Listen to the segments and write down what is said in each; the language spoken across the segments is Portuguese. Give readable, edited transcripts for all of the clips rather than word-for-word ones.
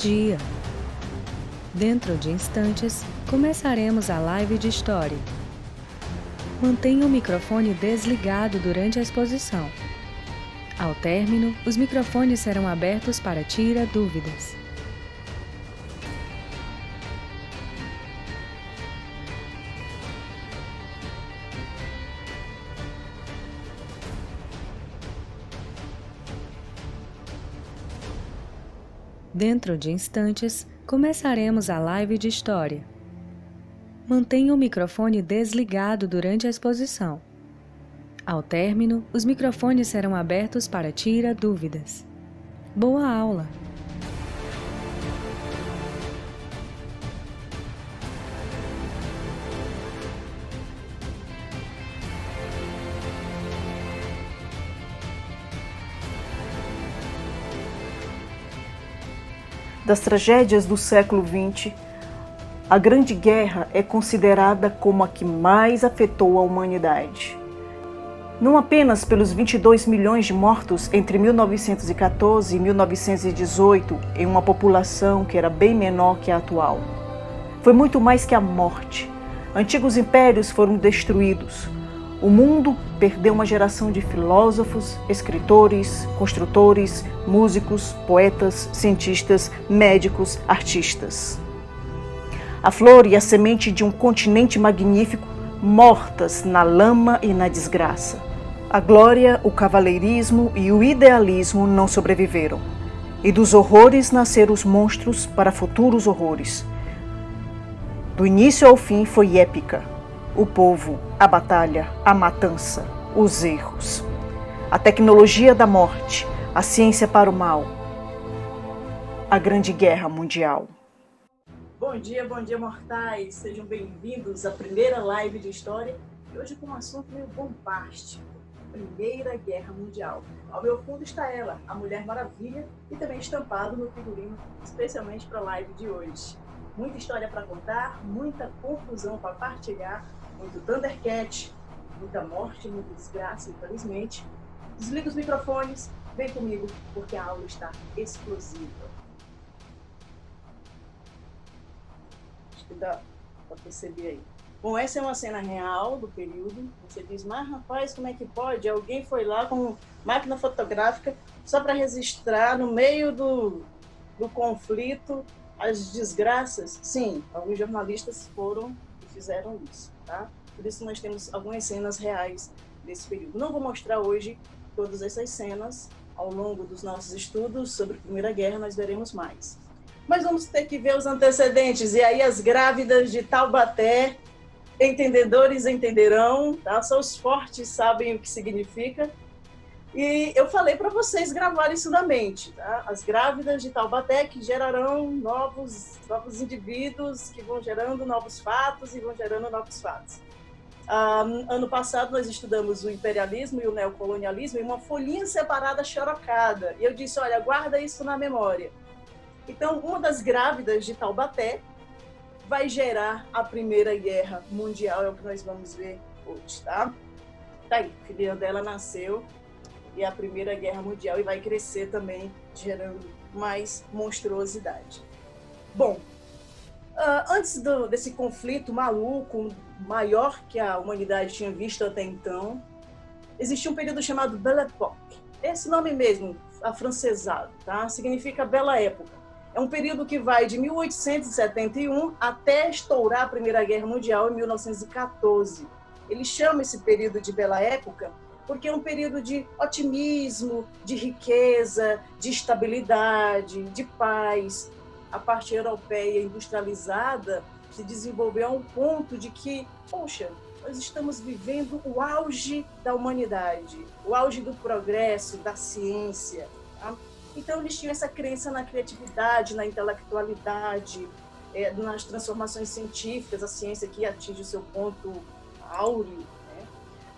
dia! Dentro de instantes, começaremos a live de história. Mantenha o microfone desligado durante a exposição. Ao término, os microfones serão abertos para tirar dúvidas. Dentro de instantes, começaremos a live de história. Mantenha o microfone desligado durante a exposição. Ao término, os microfones serão abertos para tirar dúvidas. Boa aula! Das tragédias do século XX, a Grande Guerra é considerada como a que mais afetou a humanidade. Não apenas pelos 22 milhões de mortos entre 1914 e 1918 em uma população que era bem menor que a atual. Foi muito mais que a morte. Antigos impérios foram destruídos. O mundo perdeu uma geração de filósofos, escritores, construtores, músicos, poetas, cientistas, médicos, artistas. A flor e a semente de um continente magnífico, mortas na lama e na desgraça. A glória, o cavaleirismo e o idealismo não sobreviveram. E dos horrores nasceram os monstros para futuros horrores. Do início ao fim foi épica. O povo, a batalha, a matança, os erros. A tecnologia da morte, a ciência para o mal. A Grande Guerra Mundial. Bom dia, mortais! Sejam bem-vindos à primeira live de história e hoje com um assunto meio bombástico, Primeira Guerra Mundial. Ao meu fundo está ela, a Mulher Maravilha, e também estampado no figurino, especialmente para a live de hoje. Muita história para contar, muita confusão para partilhar, muito Thundercat, muita morte, muita desgraça, infelizmente. Desliga os microfones, vem comigo, porque a aula está explosiva. Dá para perceber aí. Bom, essa é uma cena real do período. Você diz, mas rapaz, como é que pode? Alguém foi lá com máquina fotográfica só para registrar no meio do conflito as desgraças? Sim, alguns jornalistas foram e fizeram isso, tá? Por isso nós temos algumas cenas reais desse período. Não vou mostrar hoje todas essas cenas. Ao longo dos nossos estudos sobre a Primeira Guerra nós veremos mais. Mas vamos ter que ver os antecedentes, e aí as grávidas de Taubaté, entendedores entenderão, tá? Só os fortes sabem o que significa. E eu falei para vocês gravarem isso na mente, tá? As grávidas de Taubaté que gerarão novos indivíduos, que vão gerando novos fatos e vão gerando novos fatos. Ano passado nós estudamos o imperialismo e o neocolonialismo em uma folhinha separada xerocada. E eu disse, olha, guarda isso na memória. Então, uma das grávidas de Taubaté vai gerar a Primeira Guerra Mundial, é o que nós vamos ver hoje, tá? Tá aí, a filha dela nasceu e a Primeira Guerra Mundial e vai crescer também, gerando mais monstruosidade. Bom, antes desse conflito maluco, maior que a humanidade tinha visto até então, existia um período chamado Belle Époque. Esse nome mesmo, afrancesado, tá? Significa Bela Época. É um período que vai de 1871 até estourar a Primeira Guerra Mundial em 1914. Ele chama esse período de Bela Época porque é um período de otimismo, de riqueza, de estabilidade, de paz. A parte europeia industrializada se desenvolveu a um ponto de que, poxa, nós estamos vivendo o auge da humanidade, o auge do progresso, da ciência, tá? Então, eles tinham essa crença na criatividade, na intelectualidade, nas transformações científicas, a ciência que atinge o seu ponto áureo,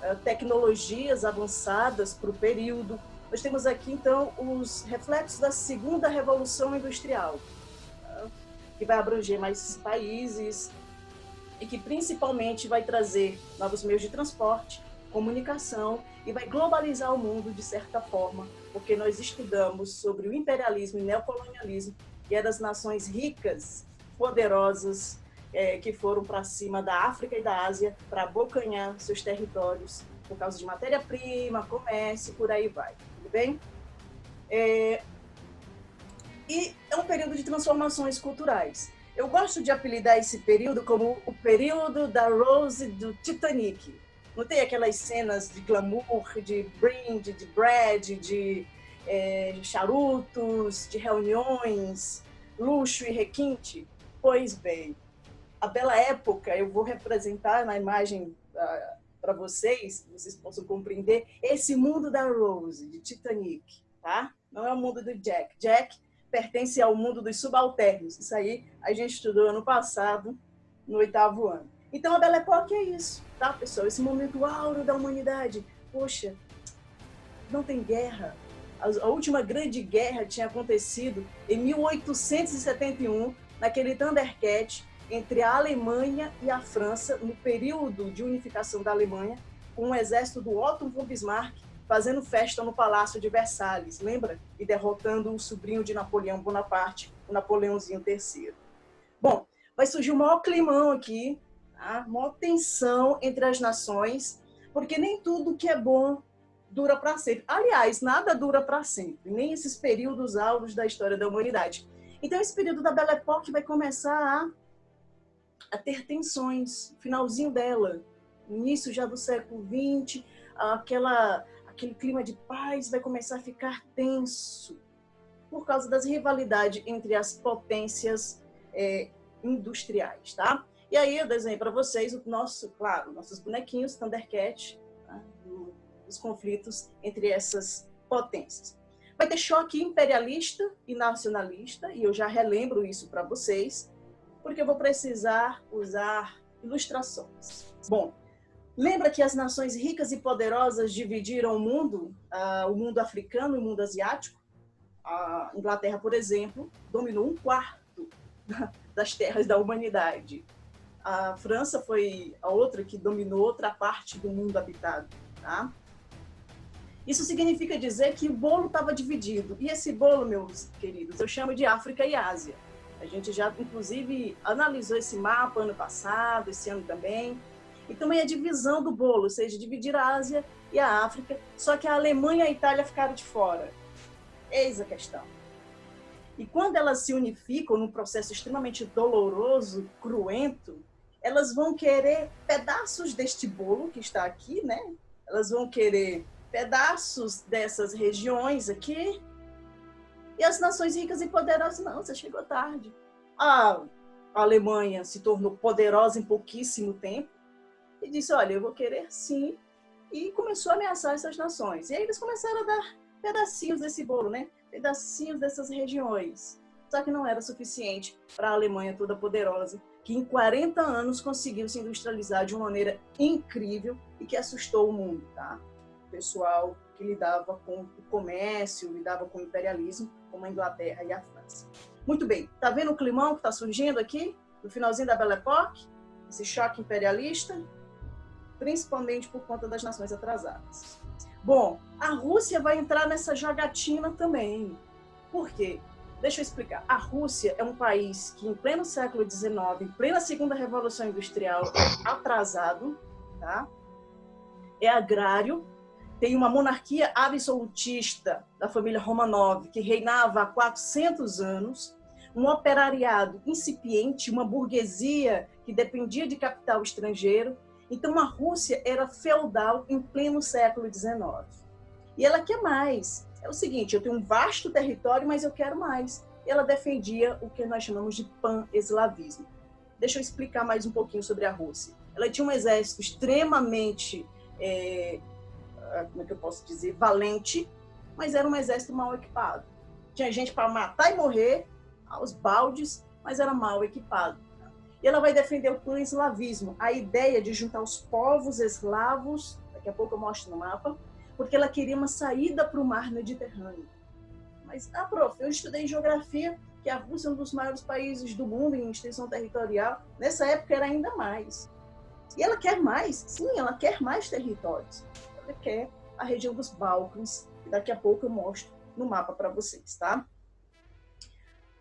né? Tecnologias avançadas para o período. Nós temos aqui, então, os reflexos da Segunda Revolução Industrial, tá? Que vai abranger mais países e que, principalmente, vai trazer novos meios de transporte, comunicação e vai globalizar o mundo de certa forma, porque nós estudamos sobre o imperialismo e neocolonialismo que eram as nações ricas, poderosas, que foram para cima da África e da Ásia para abocanhar seus territórios por causa de matéria-prima, comércio, por aí vai. Tudo bem? E é um período de transformações culturais. Eu gosto de apelidar esse período como o período da Rose do Titanic. Não tem aquelas cenas de glamour, de brinde, de bread, de charutos, de reuniões, luxo e requinte? Pois bem, a bela época, eu vou representar na imagem para vocês possam compreender esse mundo da Rose, de Titanic, tá? Não é o mundo do Jack. Jack pertence ao mundo dos subalternos. Isso aí a gente estudou ano passado, no 8º ano. Então, a Belle Époque é isso, tá, pessoal? Esse momento áureo da humanidade. Poxa, não tem guerra. A última grande guerra tinha acontecido em 1871, naquele Thundercat, entre a Alemanha e a França, no período de unificação da Alemanha, com o exército do Otto von Bismarck fazendo festa no Palácio de Versalhes, lembra? E derrotando o sobrinho de Napoleão Bonaparte, o Napoleãozinho III. Bom, vai surgir o maior climão aqui, tá? Maior tensão entre as nações, porque nem tudo que é bom dura para sempre. Aliás, nada dura para sempre, nem esses períodos áureos da história da humanidade. Então, esse período da Belle Époque vai começar a ter tensões, finalzinho dela, início já do século XX, aquele clima de paz vai começar a ficar tenso por causa das rivalidades entre as potências industriais, tá? E aí eu desenho para vocês nossos bonequinhos Thundercat, tá? Dos conflitos entre essas potências. Vai ter choque imperialista e nacionalista, e eu já relembro isso para vocês, porque eu vou precisar usar ilustrações. Bom, lembra que as nações ricas e poderosas dividiram o mundo africano e o mundo asiático? A Inglaterra, por exemplo, dominou 1/4 das terras da humanidade. A França foi a outra que dominou outra parte do mundo habitado, tá? Isso significa dizer que o bolo estava dividido. E esse bolo, meus queridos, eu chamo de África e Ásia. A gente já, inclusive, analisou esse mapa ano passado, esse ano também. E também a divisão do bolo, ou seja, dividir a Ásia e a África, só que a Alemanha e a Itália ficaram de fora. Eis a questão. E quando elas se unificam num processo extremamente doloroso, cruento, elas vão querer pedaços deste bolo que está aqui, né? Elas vão querer pedaços dessas regiões aqui. E as nações ricas e poderosas, não, você chegou tarde. A Alemanha se tornou poderosa em pouquíssimo tempo e disse, olha, eu vou querer sim, e começou a ameaçar essas nações. E aí eles começaram a dar pedacinhos desse bolo, né? Pedacinhos dessas regiões. Só que não era suficiente para a Alemanha toda poderosa, que em 40 anos conseguiu se industrializar de uma maneira incrível e que assustou o mundo, tá? O pessoal que lidava com o comércio, lidava com o imperialismo, como a Inglaterra e a França. Muito bem, tá vendo o climão que está surgindo aqui, no finalzinho da Belle Époque? Esse choque imperialista, principalmente por conta das nações atrasadas. Bom, a Rússia vai entrar nessa jogatina também. Por quê? Deixa eu explicar. A Rússia é um país que, em pleno século XIX, em plena Segunda Revolução Industrial, é atrasado, tá? É agrário, tem uma monarquia absolutista da família Romanov, que reinava há 400 anos, um operariado incipiente, uma burguesia que dependia de capital estrangeiro. Então, a Rússia era feudal em pleno século XIX. E ela quer mais. É o seguinte, eu tenho um vasto território, mas eu quero mais. E ela defendia o que nós chamamos de pan-eslavismo. Deixa eu explicar mais um pouquinho sobre a Rússia. Ela tinha um exército extremamente, como é que eu posso dizer, valente, mas era um exército mal equipado. Tinha gente para matar e morrer, aos baldes, mas era mal equipado. E ela vai defender o pan-eslavismo, a ideia de juntar os povos eslavos, daqui a pouco eu mostro no mapa, porque ela queria uma saída para o mar Mediterrâneo. Mas, prof, eu estudei geografia, que a Rússia é um dos maiores países do mundo em extensão territorial. Nessa época era ainda mais. E ela quer mais, sim, ela quer mais territórios. Ela quer a região dos Balcãs, que daqui a pouco eu mostro no mapa para vocês, tá?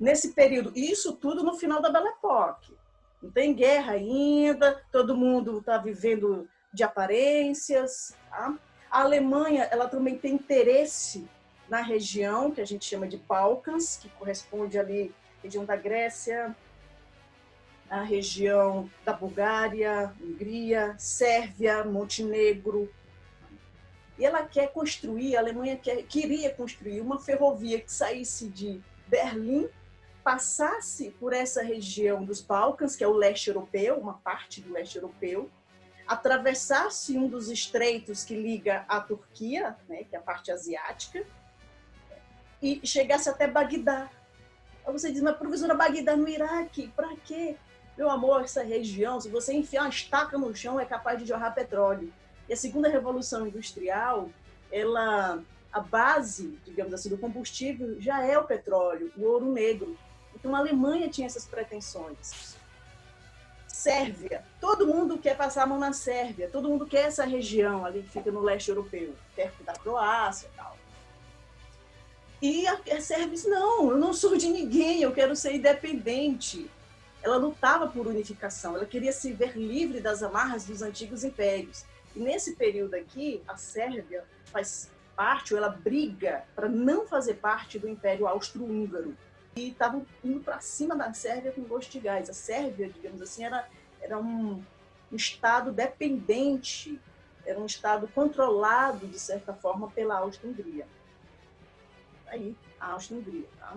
nesse período, isso tudo no final da Belle Époque. Não tem guerra ainda, todo mundo está vivendo de aparências. Tá? A Alemanha, ela também tem interesse na região que a gente chama de Balcãs, que corresponde ali à região da Grécia, a região da Bulgária, Hungria, Sérvia, Montenegro. E ela quer construir, a Alemanha queria construir uma ferrovia que saísse de Berlim, passasse por essa região dos Balcãs, que é o leste europeu, uma parte do leste europeu, atravessasse um dos estreitos que liga a Turquia, né, que é a parte asiática, e chegasse até Bagdá. Aí você diz, mas professora, Bagdá no Iraque, para quê? Meu amor, essa região, se você enfiar uma estaca no chão, é capaz de jorrar petróleo. E a segunda revolução industrial, a base, digamos assim, do combustível já é o petróleo, o ouro negro. Então a Alemanha tinha essas pretensões. Sérvia, todo mundo quer passar a mão na Sérvia, todo mundo quer essa região ali que fica no leste europeu, perto da Croácia e tal. E a Sérvia disse, não, eu não sou de ninguém, eu quero ser independente. Ela lutava por unificação, ela queria se ver livre das amarras dos antigos impérios. E nesse período aqui, a Sérvia faz parte, ou ela briga para não fazer parte do Império Austro-Húngaro. E estavam indo para cima da Sérvia com gosto de gás. A Sérvia, digamos assim, era um estado dependente, era um estado controlado, de certa forma, pela Áustria-Hungria. Aí, a Áustria-Hungria, tá?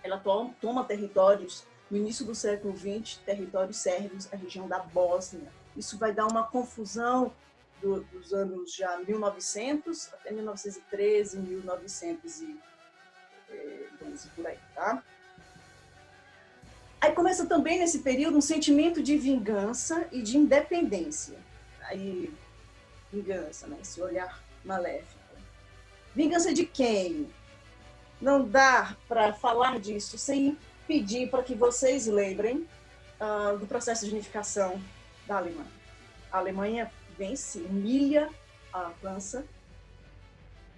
Ela toma territórios, no início do século XX, territórios sérvios, a região da Bósnia. Isso vai dar uma confusão dos anos já 1900 até 1913, 1912, por aí, tá? Aí começa também nesse período um sentimento de vingança e de independência. Aí, vingança, né? Esse olhar maléfico. Vingança de quem? Não dá para falar disso sem pedir para que vocês lembrem do processo de unificação da Alemanha. A Alemanha vence, humilha a França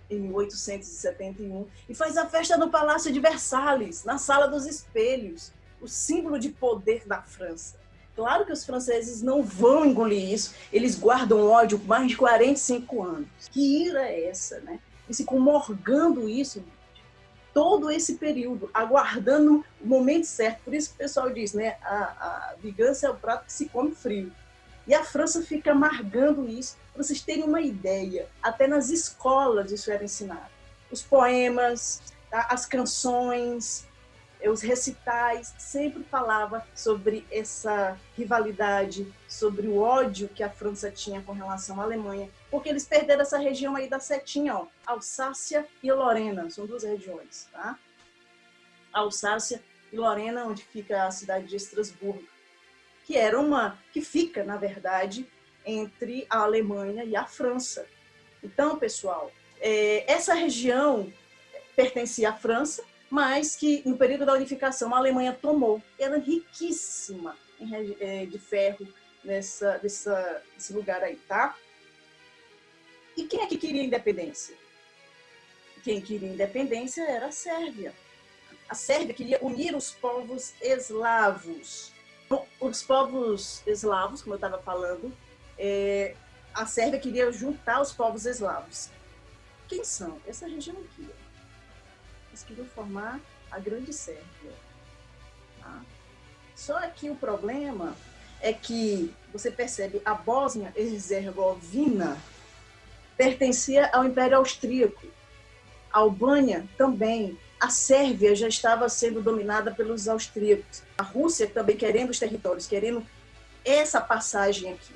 em 1871 e faz a festa no Palácio de Versalhes, na Sala dos Espelhos, o símbolo de poder da França. Claro que os franceses não vão engolir isso, eles guardam ódio por mais de 45 anos. Que ira é essa, né? E se comorgando isso todo esse período, aguardando o momento certo. Por isso que o pessoal diz, né? A vingança é o prato que se come frio. E a França fica amargando isso. Para vocês terem uma ideia, até nas escolas isso era ensinado. Os poemas, tá? As canções, os recitais, sempre falava sobre essa rivalidade, sobre o ódio que a França tinha com relação à Alemanha, porque eles perderam essa região aí da setinha, ó, Alsácia e Lorena, são duas regiões, tá? Alsácia e Lorena, onde fica a cidade de Estrasburgo, que fica, na verdade, entre a Alemanha e a França. Então, pessoal, essa região pertencia à França, mas que no período da unificação a Alemanha tomou. Era riquíssima de ferro nesse lugar aí, tá? E quem é que queria independência? Quem queria independência era a Sérvia. A Sérvia queria unir os povos eslavos. Os povos eslavos, como eu estava falando, a Sérvia queria juntar os povos eslavos. Quem são? Essa região aqui. Eles queriam formar a Grande Sérvia. Tá? Só que o problema é que, você percebe, a Bósnia-Herzegovina pertencia ao Império Austríaco. A Albânia também. A Sérvia já estava sendo dominada pelos austríacos. A Rússia também querendo os territórios, querendo essa passagem aqui.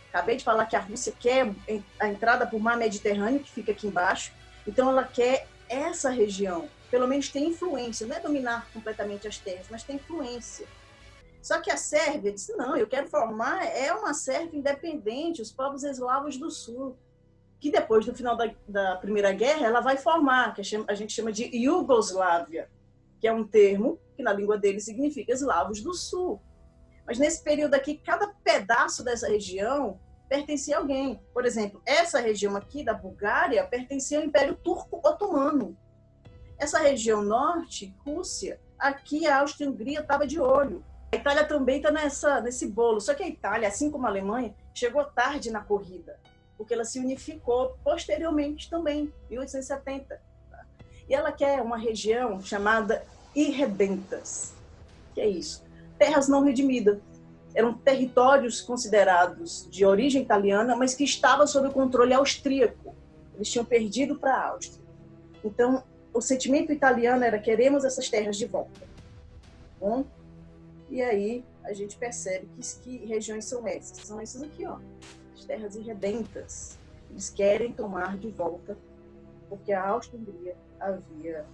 Acabei de falar que a Rússia quer a entrada por mar Mediterrâneo, que fica aqui embaixo. Então ela quer essa região, pelo menos tem influência. Não é dominar completamente as terras, mas tem influência. Só que a Sérvia disse, não, eu quero formar uma Sérvia independente, os povos eslavos do sul, que depois do final da Primeira Guerra, ela vai formar, que a gente chama de Iugoslávia, que é um termo que na língua dele significa eslavos do sul. Mas nesse período aqui, cada pedaço dessa região pertencia a alguém. Por exemplo, essa região aqui da Bulgária pertencia ao Império Turco Otomano. Essa região norte, Rússia, aqui a Áustria-Hungria estava de olho. A Itália também está nesse bolo. Só que a Itália, assim como a Alemanha, chegou tarde na corrida, porque ela se unificou posteriormente também, em 1870. Tá? E ela quer uma região chamada Irredentas. Que é isso? Terras não redimidas. Eram territórios considerados de origem italiana, mas que estavam sob o controle austríaco. Eles tinham perdido para a Áustria. Então, o sentimento italiano era: queremos essas terras de volta. Bom, e aí a gente percebe que regiões são essas. São essas aqui, ó, as terras irredentas. Eles querem tomar de volta, porque a Áustria-Hungria havia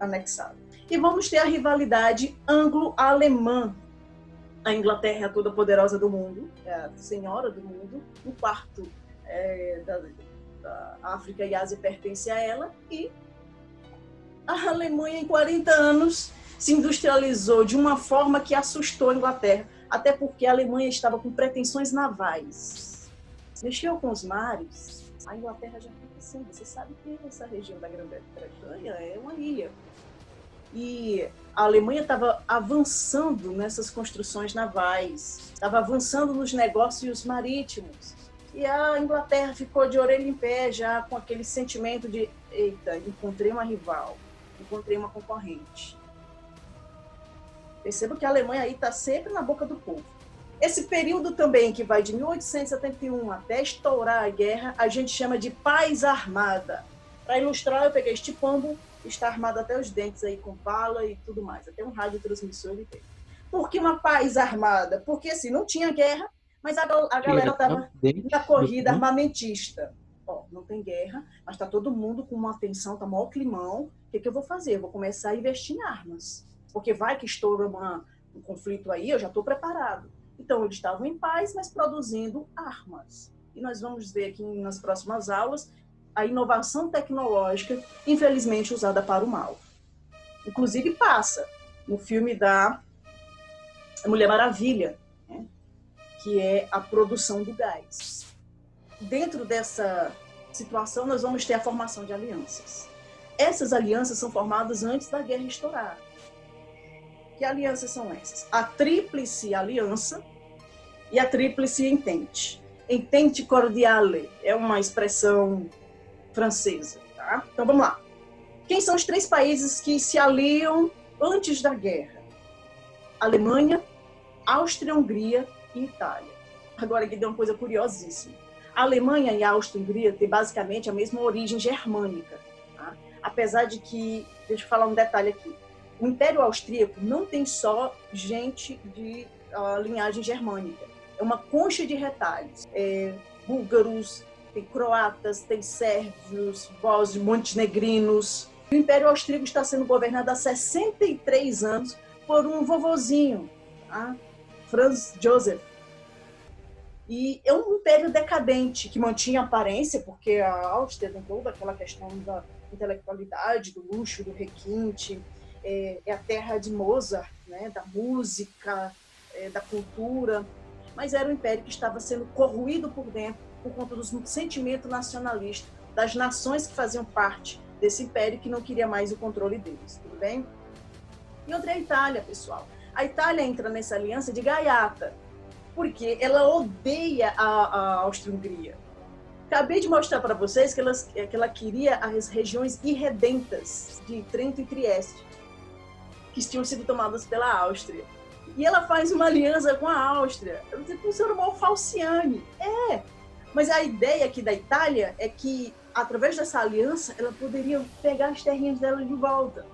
anexado. E vamos ter a rivalidade anglo-alemã. A Inglaterra é a toda poderosa do mundo, é a senhora do mundo. O quarto da África e Ásia pertence a ela. E a Alemanha, em 40 anos, se industrializou de uma forma que assustou a Inglaterra, até porque a Alemanha estava com pretensões navais. Mexeu com os mares, a Inglaterra já fica assim. Você sabe que essa região da Grã-Bretanha é uma ilha. E a Alemanha estava avançando nessas construções navais, estava avançando nos negócios marítimos. E a Inglaterra ficou de orelha em pé, já com aquele sentimento de: eita, encontrei uma rival, encontrei uma concorrente. Perceba que a Alemanha aí está sempre na boca do povo. Esse período também, que vai de 1871 até estourar a guerra, a gente chama de paz armada. Para ilustrar, eu peguei este pombo, está armado até os dentes aí com bala e tudo mais. Até um radiotransmissor ele tem. Por que uma paz armada? Porque assim, não tinha guerra, mas a galera estava na corrida armamentista. Ó, não tem guerra, mas está todo mundo com uma atenção, está maior climão. O que eu vou fazer? Eu vou começar a investir em armas. Porque vai que estoura um conflito aí, eu já estou preparado. Então, eles estavam em paz, mas produzindo armas. E nós vamos ver aqui nas próximas aulas a inovação tecnológica, infelizmente, usada para o mal. Inclusive, passa no filme da Mulher Maravilha, né? Que é a produção do gás. Dentro dessa situação, nós vamos ter a formação de alianças. Essas alianças são formadas antes da guerra estourar. Que alianças são essas? A Tríplice Aliança e a Tríplice Entente. Entente cordiale é uma expressão francesa. Tá? Então, vamos lá. Quem são os 3 países que se aliam antes da guerra? Alemanha, Áustria-Hungria e Itália. Agora, aqui tem uma coisa curiosíssima. A Alemanha e a Áustria-Hungria têm basicamente a mesma origem germânica. Tá? Apesar de que, deixa eu falar um detalhe aqui, o Império Austríaco não tem só gente de linhagem germânica. É uma concha de retalhos. Búlgaros, tem croatas, tem sérvios, bósnios, montenegrinos. O Império Austríaco está sendo governado há 63 anos por um vovozinho, tá? Franz Joseph. E é um império decadente, que mantinha aparência, porque a Áustria tem toda aquela questão da intelectualidade, do luxo, do requinte. É a terra de Mozart, né? Da música, da cultura. Mas era um império que estava sendo corroído por dentro por conta do sentimento nacionalista das nações que faziam parte desse império, que não queria mais o controle deles, tudo bem? E outra é a Itália, pessoal. A Itália entra nessa aliança de gaiata, porque ela odeia a Áustria-Hungria. Acabei de mostrar para vocês que ela queria as regiões irredentas de Trento e Trieste, que tinham sido tomadas pela Áustria. E ela faz uma aliança com a Áustria. Funciona mal Falciani. Mas a ideia aqui da Itália é que, através dessa aliança, ela poderia pegar as terrinhas dela de volta.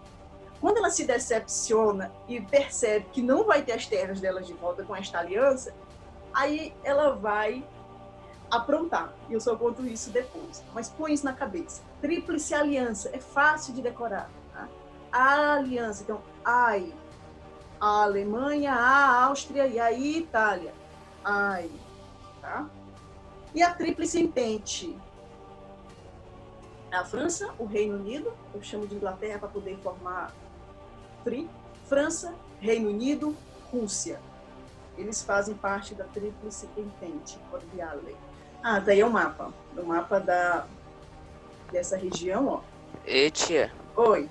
Quando ela se decepciona e percebe que não vai ter as terras dela de volta com esta aliança, aí ela vai aprontar. E eu só conto isso depois. Mas põe isso na cabeça. Tríplice aliança. É fácil de decorar. Tá? A aliança. Então, a Alemanha, a Áustria e a Itália. Tá? E a Tríplice Entente. A França, o Reino Unido, eu chamo de Inglaterra para poder formar França, Reino Unido, Rússia. Eles fazem parte da Tríplice Entente cordiale. Daí é o mapa. O mapa dessa região, ó. E tia, Oi.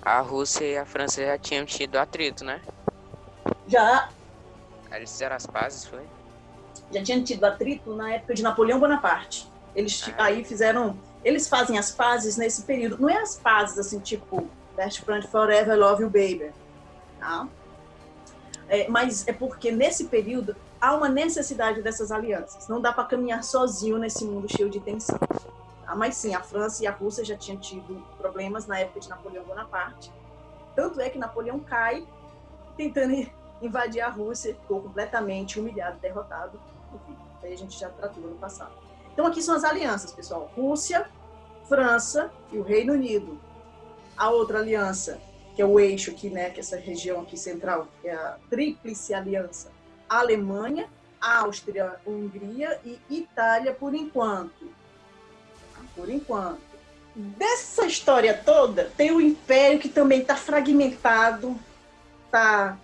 a Rússia e a França já tinham tido atrito, né? Já Aí eles fizeram as pazes, foi? tinha tido atrito na época de Napoleão Bonaparte. Eles aí fizeram... Eles fazem as pazes nesse período. Não é as pazes assim, tipo, Best Friend Forever, I Love You Baby. Tá? Mas é porque nesse período há uma necessidade dessas alianças. Não dá para caminhar sozinho nesse mundo cheio de tensão. Tá? Mas sim, a França e a Rússia já tinham tido problemas na época de Napoleão Bonaparte. Tanto é que Napoleão cai tentando invadir a Rússia, ficou completamente humilhado, derrotado. Enfim, aí a gente já tratou no passado. Então aqui são as alianças, pessoal. Rússia, França e o Reino Unido. A outra aliança, que é o eixo aqui, né, que é essa região aqui central, que é a Tríplice Aliança, a Alemanha, a Áustria, a Hungria e Itália por enquanto. Por enquanto. Dessa história toda, tem o Império que também está fragmentado, está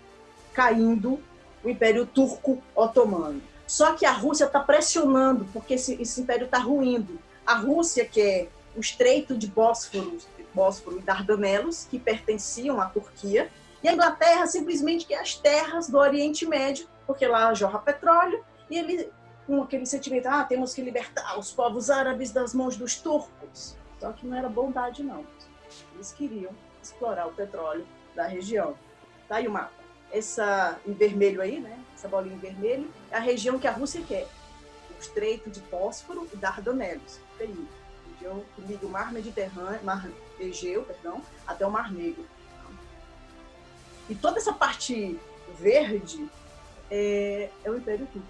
caindo, o Império Turco-Otomano. Só que a Rússia está pressionando, porque esse império está ruindo. A Rússia, que é o Estreito de Bósforo e Dardanelos, que pertenciam à Turquia, e a Inglaterra simplesmente quer as terras do Oriente Médio, porque lá jorra petróleo, e ele, com aquele sentimento, temos que libertar os povos árabes das mãos dos turcos. Só que não era bondade, não. Eles queriam explorar o petróleo da região. Tá aí o mapa. Essa em vermelho aí, né? Essa bolinha em vermelho, é a região que a Rússia quer. O Estreito de Bósforo e Dardanelos. Aí, região que liga o Mar Mediterrâneo, Mar Egeu, até o Mar Negro. E toda essa parte verde é o Império Turco.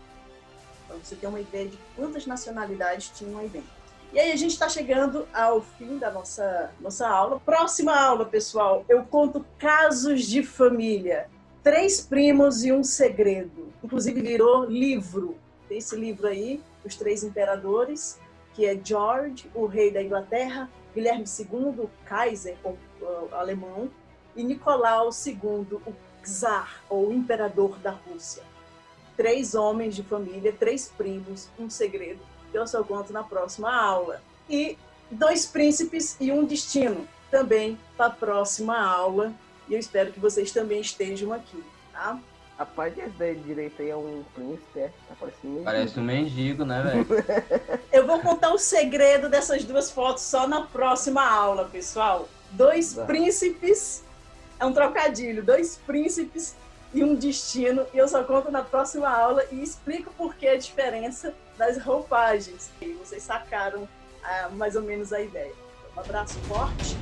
Para você ter uma ideia de quantas nacionalidades tinham aí dentro. E aí a gente está chegando ao fim da nossa aula. Próxima aula, pessoal, eu conto casos de família. 3 primos e um segredo. Inclusive virou livro. Tem esse livro aí, Os 3 Imperadores, que é George, o rei da Inglaterra, Guilherme II, o Kaiser, o alemão, e Nicolau II, o czar, ou imperador da Rússia. 3 homens de família, 3 primos, um segredo, que eu só conto na próxima aula. E 2 príncipes e um destino, também para a próxima aula. E eu espero que vocês também estejam aqui, tá? Rapaz, esse daí direito aí é um príncipe, tá parecendo um mendigo. Parece um mendigo, né, velho? Eu vou contar o segredo dessas 2 fotos só na próxima aula, pessoal. 2 príncipes, é um trocadilho, 2 príncipes e um destino, e eu só conto na próxima aula e explico por que a diferença das roupagens. E vocês sacaram mais ou menos a ideia. Um abraço forte.